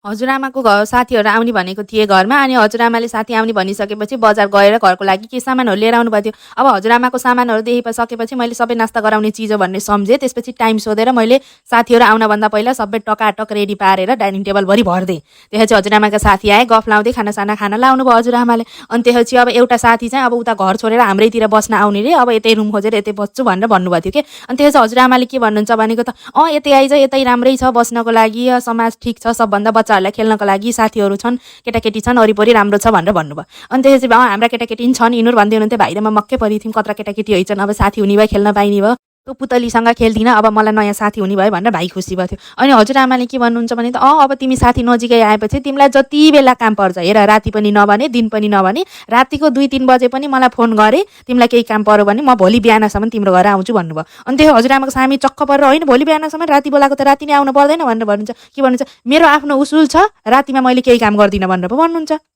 हजुरआमाको साथीहरू आउने भनेको थिए घरमा। अनि हजुरआमाले साथी आउने भनिसकेपछि बजार गएर घरको लागि के सामानहरू लिएर आउनुभएको थियो। अब हजुरआमाको सामानहरू देखिसकेपछि मैले सबै नास्ता गराउने चिज हो भन्ने सम्झेँ। त्यसपछि टाइम सोधेर मैले साथीहरू आउनभन्दा पहिला सबै टकाटक रेडी पारेर डाइनिङ टेबलभरि भरिदिएँ। त्यसपछि हजुरआमाका साथी आए, गफ लाउँदै खानासाना खान लाउनु भयो हजुरआमाले। अनि त्यसपछि अब एउटा साथी चाहिँ अब उता घर छोडेर हाम्रैतिर बस्न आउने रे, अब यतै रुम खोजेर यतै बस्छु भनेर भन्नुभएको थियो कि। अनि त्यसपछि हजुरआमाले के भन्नुहुन्छ भनेको त यतै आइज, यतै राम्रै छ बस्नको लागि, समाज ठिक छ, सबभन्दा बच्चाहरूलाई खेल्नको लागि साथीहरू छन्, केटाकेटी छन्, वरिपरि राम्रो छ भनेर भन्नुभयो। अनि त्यसपछि हाम्रा केटाकेटी पनि छन् यिनीहरू भन्दै हुनुहुन्थ्यो। भाइरमा मक्कै परेको थियौँ, कत्रा केटाकेटी होइछन्, अब साथी हुने भयो, खेल्न पाइने भयो। त्यो पुतलीसँग खेल्दिनँ, अब मलाई नयाँ साथी हुने भयो भनेर भाइ खुसी भयो थियो। अनि हजुरआमाले के भन्नुहुन्छ भने त अब तिमी साथी नजिकै आएपछि तिमीलाई जति बेला काम पर्छ, हेर राति पनि नभने दिन पनि नभने, रातिको 2-3 बजे पनि मलाई फोन गरे, तिमीलाई केही काम पर्यो भने म भोलि बिहानसम्म तिम्रो घर आउँछु भन्नुभयो। अनि त्यो हजुरआमाको सामी चक्क परेर होइन भोलि बिहानसम्म, राति बोलाएको त राति नै आउनु पर्दैन भनेर भन्नुहुन्छ। के भन्नुहुन्छ, मेरो आफ्नो उसुल छ, रातिमा मैले केही काम गर्दिनँ भनेर पो भन्नुहुन्छ।